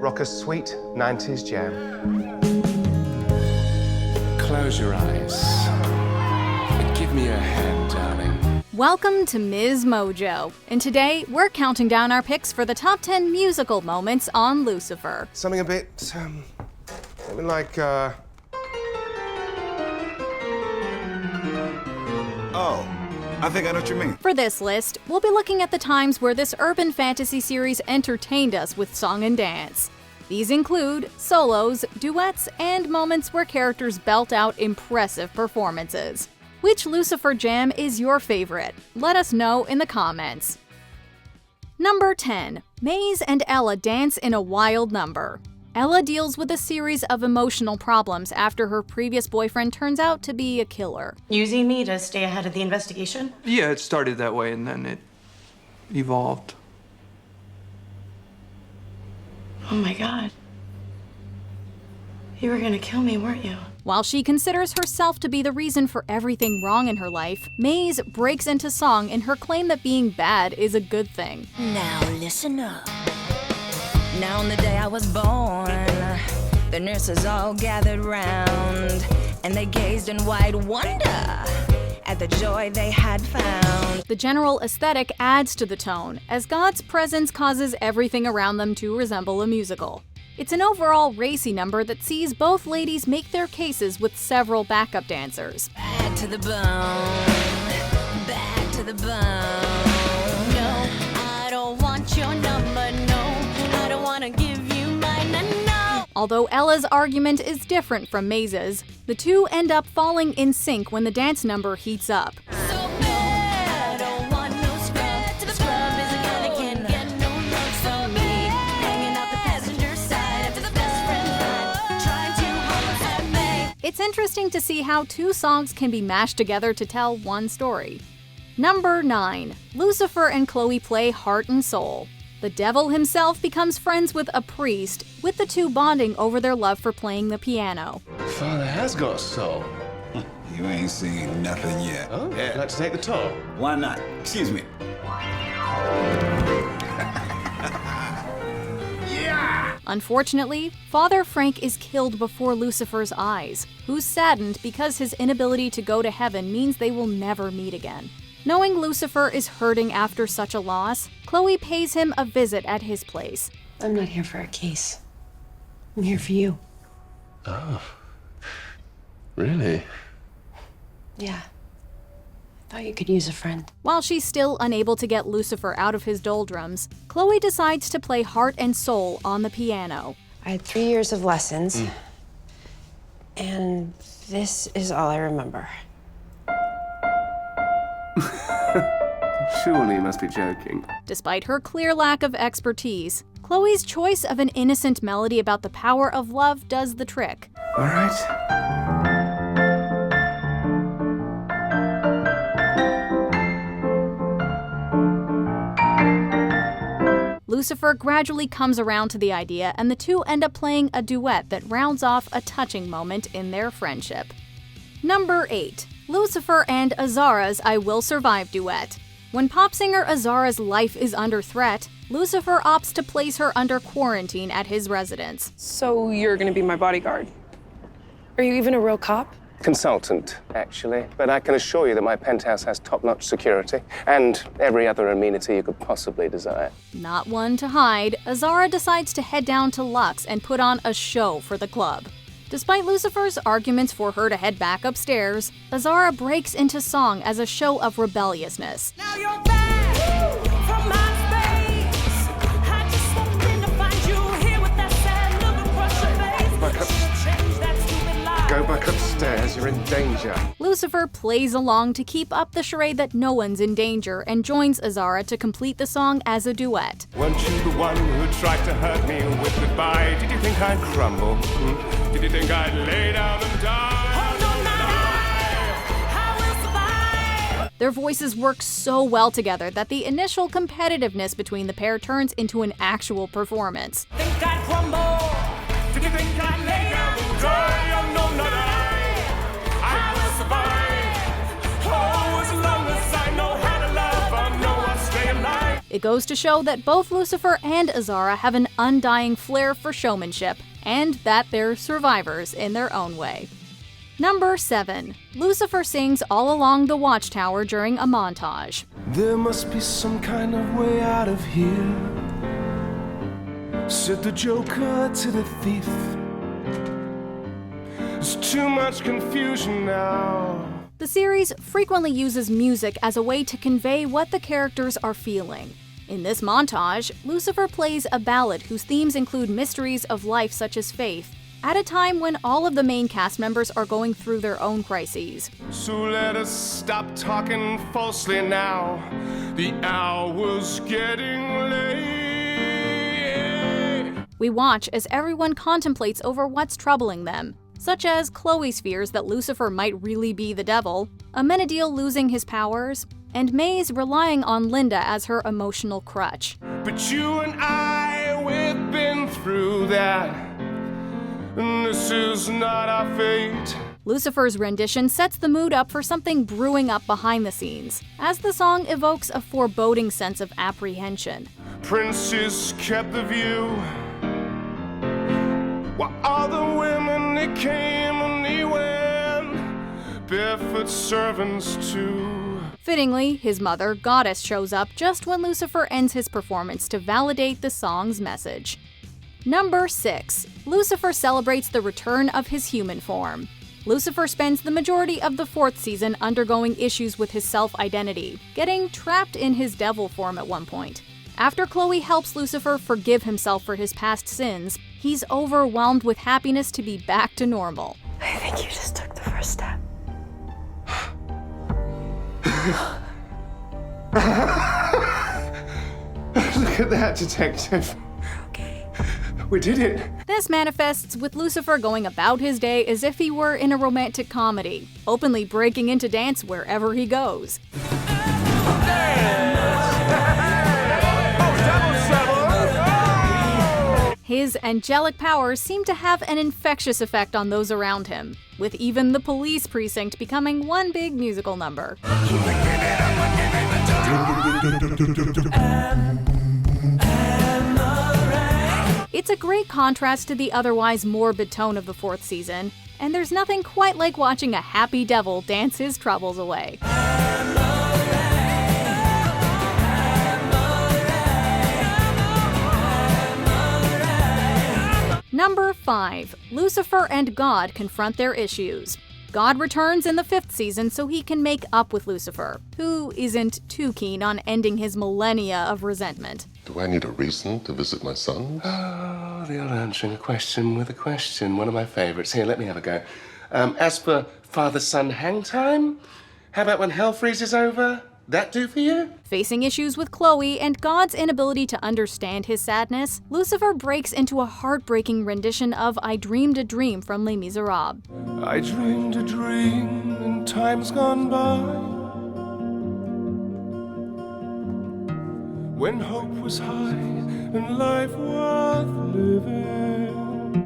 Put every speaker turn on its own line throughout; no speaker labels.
rock a sweet 90s jam.
Close your eyes. Give me a hand, darling.
Welcome to MsMojo, and today we're counting down our picks for the top 10 musical moments on Lucifer.
Something a bit, something like,
Oh, I think I know what you mean.
For this list, we'll be looking at the times where this urban fantasy series entertained us with song and dance. These include solos, duets, and moments where characters belt out impressive performances. Which Lucifer jam is your favorite? Let us know in the comments. Number 10. Maze and Ella dance in a wild number. Ella deals with a series of emotional problems after her previous boyfriend turns out to be a killer.
Using me to stay ahead of the investigation?
Yeah, it started that way and then it evolved.
Oh my God. You were gonna kill me, weren't you?
While she considers herself to be the reason for everything wrong in her life, Maze breaks into song in her claim that being bad is a good thing.
Now listen up. Now on the day I was born, the nurses all gathered round, and they gazed in wide wonder at the joy they had found.
The general aesthetic adds to the tone, as God's presence causes everything around them to resemble a musical. It's an overall racy number that sees both ladies make their cases with several backup dancers.
Back to the bone, back to the bone. No, I don't want your number, no, I don't wanna give you mine, no.
Although Ella's argument is different from Maze's, the two end up falling in sync when the dance number heats up.
So bad, I don't want no scrub. The scrub is a guy that can't get no love from me. Hanging out the passenger side after the best friend ride, trying to holler at me.
It's interesting to see how two songs can be mashed together to tell one story. Number 9. Lucifer and Chloe play Heart and Soul. The devil himself becomes friends with a priest, with the two bonding over their love for playing the piano.
Father has got a soul.
You ain't seen nothing yet.
Oh, yeah. Like to take the top?
Why not? Excuse me.
Unfortunately, Father Frank is killed before Lucifer's eyes, who's saddened because his inability to go to heaven means they will never meet again. Knowing Lucifer is hurting after such a loss, Chloe pays him a visit at his place.
I'm not here for a case. I'm here for you.
Oh. Really?
Yeah. I thought you could use a friend.
While she's still unable to get Lucifer out of his doldrums, Chloe decides to play Heart and Soul on the piano.
I had 3 years of lessons, and this is all I remember.
Surely you must be joking.
Despite her clear lack of expertise, Chloe's choice of an innocent melody about the power of love does the trick.
All right.
Lucifer gradually comes around to the idea, and the two end up playing a duet that rounds off a touching moment in their friendship. Number 8. Lucifer and Azara's I Will Survive duet. When pop singer Azara's life is under threat, Lucifer opts to place her under quarantine at his residence.
So you're gonna be my bodyguard? Are you even a real cop?
Consultant, actually, but I can assure you that my penthouse has top-notch security and every other amenity you could possibly desire.
Not one to hide, Azara decides to head down to Lux and put on a show for the club. Despite Lucifer's arguments for her to head back upstairs, Azara breaks into song as a show of rebelliousness.
Now you're back from my space. I just walked in to find you here with that sad look across your face.
Back up.
Change that stupid lie.
Go back upstairs, you're in danger.
Lucifer plays along to keep up the charade that no one's in danger and joins Azara to complete the song as a duet.
Weren't you the one who tried to hurt me with goodbye? Did you think I'd crumble? Did you think I'd lay down and die?
Hold on now, I will survive.
Their voices work so well together that the initial competitiveness between the pair turns into an actual performance.
Think I'd crumble.
Did you think I'd lay down and die? Oh, no, not I will survive. Oh, as long as I know how to love, I know I'll stay alive.
It goes to show that both Lucifer and Azara have an undying flair for showmanship, and that they're survivors in their own way. Number 7. Lucifer sings All Along the Watchtower during a montage.
There must be some kind of way out of here, said the Joker to the thief. There's too much confusion now.
The series frequently uses music as a way to convey what the characters are feeling. In this montage, Lucifer plays a ballad whose themes include mysteries of life such as faith, at a time when all of the main cast members are going through their own crises.
So let us stop talking falsely now. The hour's getting late.
We watch as everyone contemplates over what's troubling them, such as Chloe's fears that Lucifer might really be the devil, Amenadiel losing his powers, and May's relying on Linda as her emotional crutch.
But you and I, we've been through that, and this is not our fate.
Lucifer's rendition sets the mood up for something brewing up behind the scenes, as the song evokes a foreboding sense of apprehension.
Princes kept the view, while all the women they came and they went, barefoot servants too.
Fittingly, his mother, Goddess, shows up just when Lucifer ends his performance to validate the song's message. Number 6. Lucifer celebrates the return of his human form. Lucifer spends the majority of the 4th season undergoing issues with his self-identity, getting trapped in his devil form at one point. After Chloe helps Lucifer forgive himself for his past sins, he's overwhelmed with happiness to be back to normal.
I think you just took the first step.
Look at that, detective.
Okay.
We did it.
This manifests with Lucifer going about his day as if he were in a romantic comedy, openly breaking into dance wherever he goes. His angelic powers seem to have an infectious effect on those around him, with even the police precinct becoming one big musical number. It's a great contrast to the otherwise morbid tone of the 4th season, and there's nothing quite like watching a happy devil dance his troubles away. Number 5. Lucifer and God confront their issues. God returns in the 5th season so he can make up with Lucifer, who isn't too keen on ending his millennia of resentment.
Do I need a reason to visit my son?
Oh, the old answering a question with a question. One of my favorites. Here, let me have a go. As for father-son hang time, how about when hell freezes over? That do for you?
Facing issues with Chloe and God's inability to understand his sadness, Lucifer breaks into a heartbreaking rendition of I Dreamed a Dream from Les Miserables.
I dreamed a dream in times gone by, when hope was high and life worth living.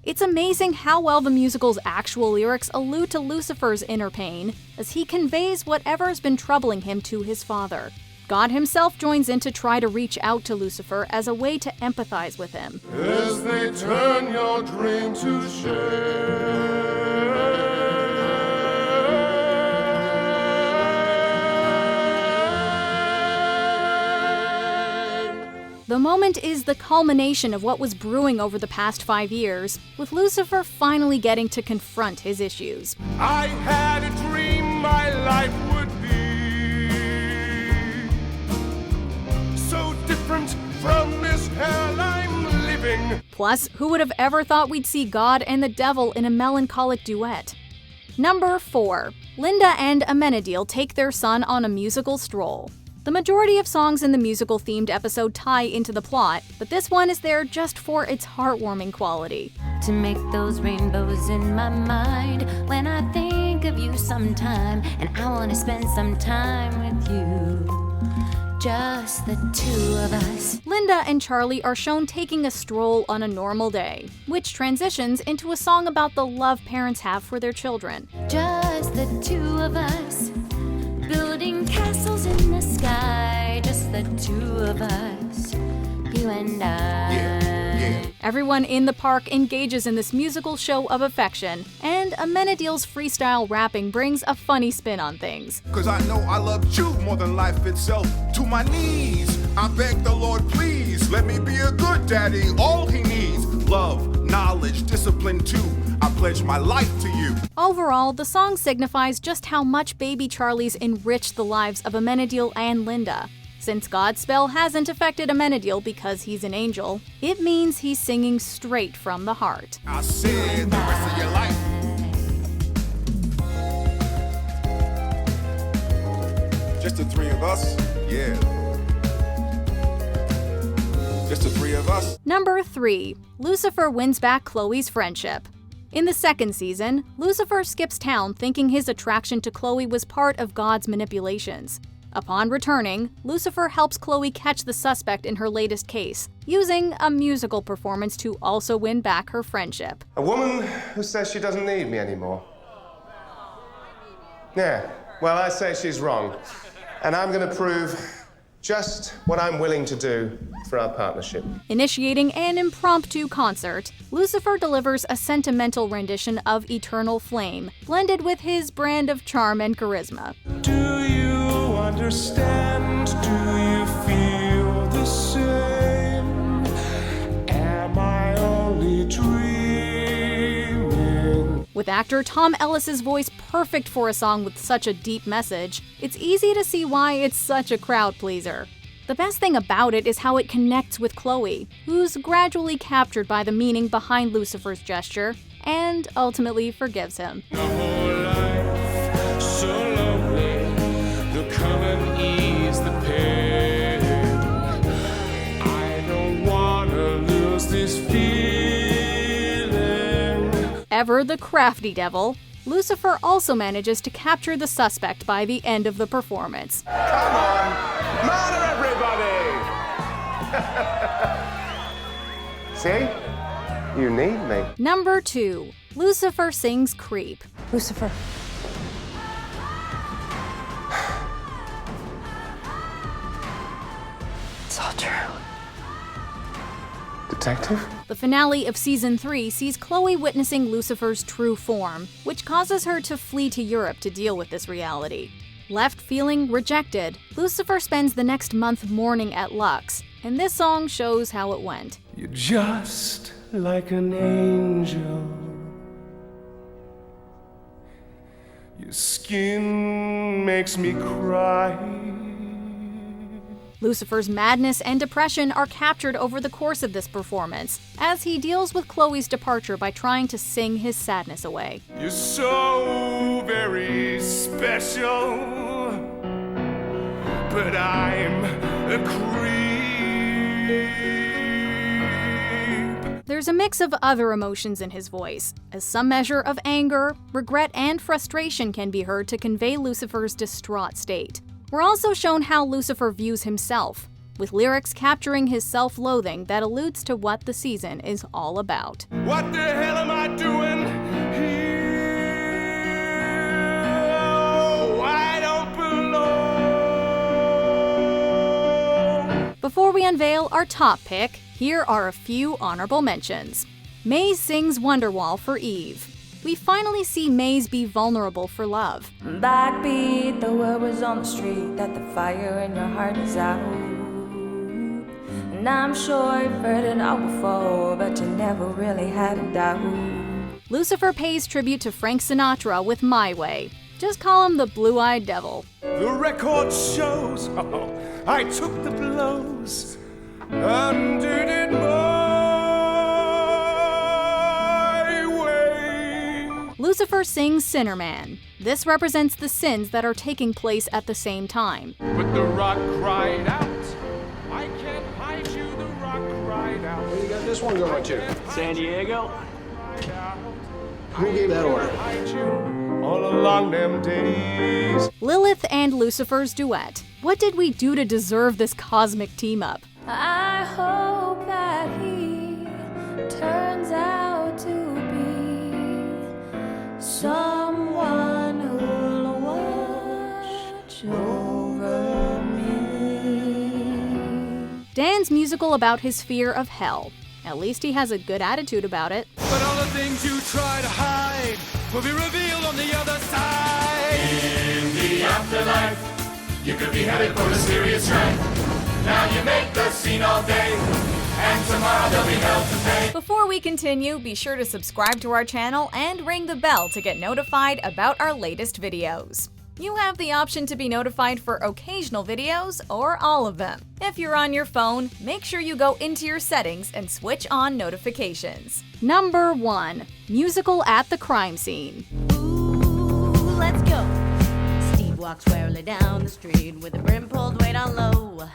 It's amazing how well the musical's actual lyrics allude to Lucifer's inner pain, as he conveys whatever's been troubling him to his father. God himself joins in to try to reach out to Lucifer as a way to empathize with him.
As they turn your dream to shame.
The moment is the culmination of what was brewing over the past 5 years, with Lucifer finally getting to confront his issues.
I had a dream my life would be so different from this hell I'm living.
Plus, who would have ever thought we'd see God and the devil in a melancholic duet? Number 4. Linda and Amenadiel take their son on a musical stroll. The majority of songs in the musical-themed episode tie into the plot, but this one is there just for its heartwarming quality.
To make those rainbows in my mind when I think of you sometime, and I want to spend some time with you, just the two of us.
Linda and Charlie are shown taking a stroll on a normal day, which transitions into a song about the love parents have for their children.
Just the two of us, building castles in the sky, just the the two of us, you and I.
Yeah.
Everyone in the park engages in this musical show of affection, and Amenadiel's freestyle rapping brings a funny spin on things.
Cause I know I loved you more than life itself. To my knees, I beg the Lord, please, let me be a good daddy. All he needs, love, knowledge, discipline too. I pledge my life to you.
Overall, the song signifies just how much baby Charlie's enriched the lives of Amenadiel and Linda. Since God's spell hasn't affected Amenadiel because he's an angel, it means he's singing straight from the heart.
I said the rest of your life. Just the three of us? Yeah. Just the three of us?
Number 3. Lucifer wins back Chloe's friendship. In the second season, Lucifer skips town thinking his attraction to Chloe was part of God's manipulations. Upon returning, Lucifer helps Chloe catch the suspect in her latest case, using a musical performance to also win back her friendship.
A woman who says she doesn't need me anymore. Yeah, well, I say she's wrong. And I'm going to prove just what I'm willing to do for our partnership.
Initiating an impromptu concert, Lucifer delivers a sentimental rendition of Eternal Flame, blended with his brand of charm and charisma.
Do you understand? Do you feel the same? Am I only dreaming?
With actor Tom Ellis's voice perfect for a song with such a deep message, it's easy to see why it's such a crowd pleaser. The best thing about it is how it connects with Chloe, who's gradually captured by the meaning behind Lucifer's gesture, and ultimately forgives him.
The whole life so lonely. They'll come and ease the pain. I don't wanna lose this feeling.
Ever the crafty devil, Lucifer also manages to capture the suspect by the end of the performance.
Come on, murder everybody! See? You need me.
Number 2. Lucifer sings Creep.
Lucifer. It's all true.
Detective?
The finale of Season 3 sees Chloe witnessing Lucifer's true form, which causes her to flee to Europe to deal with this reality. Left feeling rejected, Lucifer spends the next month mourning at Lux, and this song shows how it went.
You're just like an angel. Your skin makes me cry.
Lucifer's madness and depression are captured over the course of this performance, as he deals with Chloe's departure by trying to sing his sadness away.
You're so very special, but I'm a creep.
There's a mix of other emotions in his voice, as some measure of anger, regret, and frustration can be heard to convey Lucifer's distraught state. We're also shown how Lucifer views himself, with lyrics capturing his self-loathing that alludes to what the season is all about.
What the hell am I doing here? Oh, I don't belong.
Before we unveil our top pick, here are a few honorable mentions. Maze sings Wonderwall for Eve. We finally see Maze be vulnerable for love.
Backbeat, the word was on the street that the fire in your heart is out. And I'm sure you've heard it all before, but you never really had a doubt.
Lucifer pays tribute to Frank Sinatra with My Way. Just call him the Blue-Eyed Devil.
The record shows I took the blows and did it my way.
Lucifer sings Sinner Man. This represents the sins that are taking place at the same time.
But the rock cried out, I can't hide you, the rock cried out.
Where you got this one going to? San Diego?
Who gave that order? Hide you all along them days.
Lilith and Lucifer's duet. What did we do to deserve this cosmic team-up?
I hope that he turns out to be someone who'll watch over me.
one's musical about his fear of hell. At least he has a good attitude about it.
But all the things you try to hide will be revealed on the other side. In the afterlife, you could be headed for a serious strike. Now you make the scene all day, and tomorrow there'll be hell to pay.
Before we continue, be sure to subscribe to our channel and ring the bell to get notified about our latest videos. You have the option to be notified for occasional videos or all of them. If you're on your phone, make sure you go into your settings and switch on notifications. Number 1. Musical at the crime scene.
Ooh, let's go. Steve walks warily down the street with a brim pulled way down low.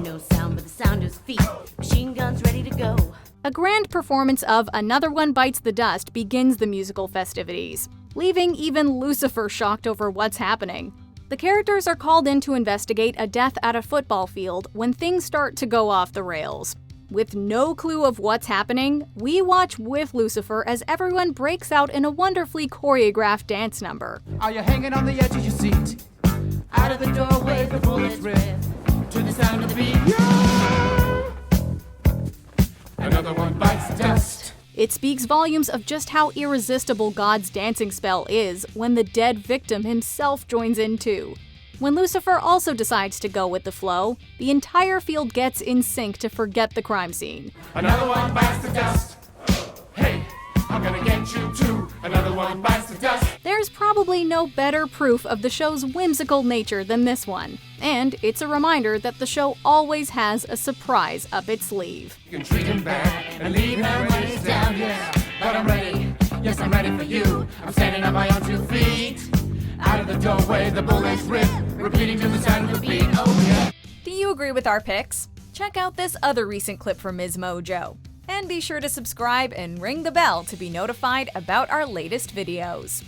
No sound but the sound of his feet. Machine guns ready to go.
A grand performance of Another One Bites the Dust begins the musical festivities, leaving even Lucifer shocked over what's happening. The characters are called in to investigate a death at a football field when things start to go off the rails. With no clue of what's happening, we watch with Lucifer as everyone breaks out in a wonderfully choreographed dance number.
Are you hanging on the edge of your seat? Out of the doorway, the bullets rip to the sound of the beat. Yeah! Another one bites the dust.
It speaks volumes of just how irresistible God's dancing spell is when the dead victim himself joins in too. When Lucifer also decides to go with the flow, the entire field gets in sync to forget the crime scene.
Another one bites the dust. Hey, I'm gonna get you too. Another one bites the dust.
There's probably no better proof of the show's whimsical nature than this one, and it's a reminder that the show always has a surprise up its sleeve.
You can treat him bad and leave him when he's down, yeah. But I'm ready, yes I'm ready for you. I'm standing on my own 2 feet. Out of the doorway, the bullets rip, repeating to the sound of the beat, oh yeah.
Do you agree with our picks? Check out this other recent clip from MsMojo. And be sure to subscribe and ring the bell to be notified about our latest videos.